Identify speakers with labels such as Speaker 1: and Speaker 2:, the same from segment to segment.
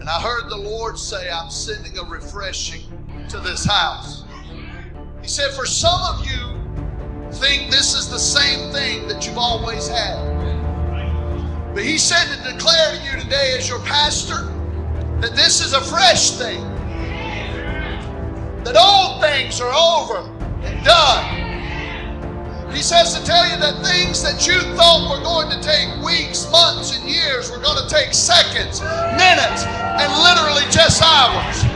Speaker 1: And I heard the Lord say, I'm sending a refreshing to this house. He said, for some of you think this is the same thing that you've always had. But He said to declare to you today as your pastor that this is a fresh thing. That old things are over and done. He says to tell you that things that you thought were going to take weeks, months, and years were going to take seconds, minutes, and literally just hours.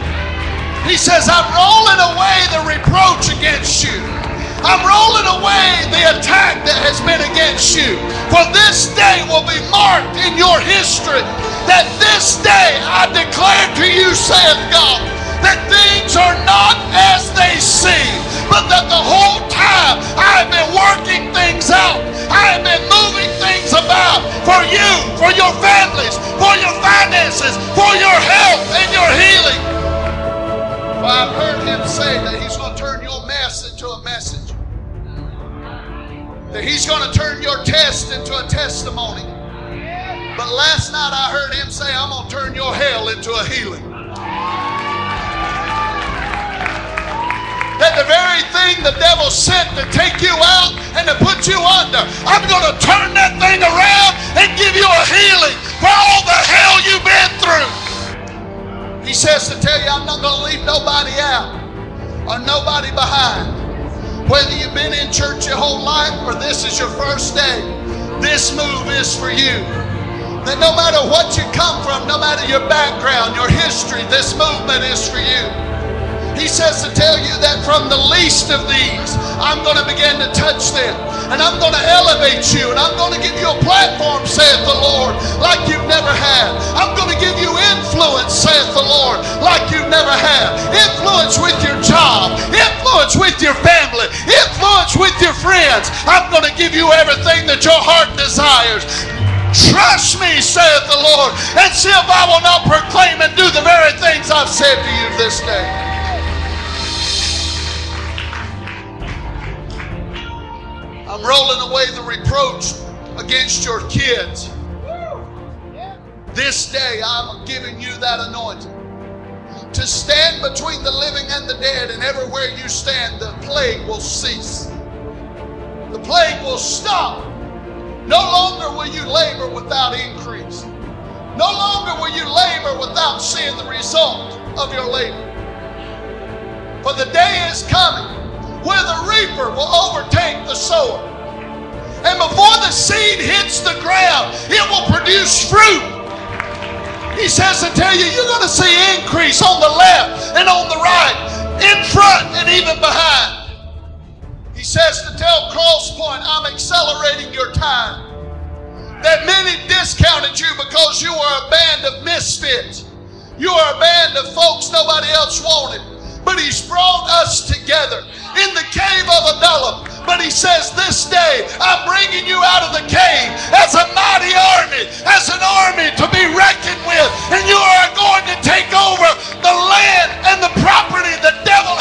Speaker 1: He says, I'm rolling away the reproach against you. I'm rolling away the attack that has been against you. For this day will be marked in your history. That this day I declare to you, saith God, that things are not as they seem, but that the whole time I have been working things out. I have been moving things about for you, for your families, for your finances, for your health and your healing. For I've heard Him say that He's going to turn your mess into a message. That He's going to turn your test into a testimony. But last night I heard Him say, I'm going to turn your hell into a healing. That the very thing the devil sent to take you out and to put you under, I'm going to turn that thing around and give you a healing for all the hell you've been through. He says to tell you, I'm not going to leave nobody out or nobody behind. Whether you've been in church your whole life or this is your first day, this move is for you. That no matter what you come from, no matter your background, your history, this movement is for you. He says to tell you that from the least of these, I'm going to begin to touch them. And I'm going to elevate you. And I'm going to give you a platform, saith the Lord, like you've never had. I'm going to give you influence, saith the Lord, like you've never had. Influence with your job. Influence with your family. Influence with your friends. I'm going to give you everything that your heart desires. Trust me, saith the Lord, and see if I will not proclaim and do the very things I've said to you this day. I'm rolling away the reproach against your kids. This day I'm giving you that anointing to stand between the living and the dead, and everywhere you stand the plague will cease. The plague will stop. No longer will you labor without increase. No longer will you labor without seeing the result of your labor. For the day is coming where the reaper will overtake the sower. And before the seed hits the ground, it will produce fruit. He says to tell you, you're going to see increase on the left and on the right, in front and even behind. He says to tell Cross Pointe, I'm accelerating your time. That many discounted you because you are a band of misfits. You are a band of folks nobody else wanted. But He's brought us together in the cave of Adullam. But He says this day, I'm bringing you out of the cave as a mighty army, as an army to be reckoned with. And you are going to take over the land and the property the devil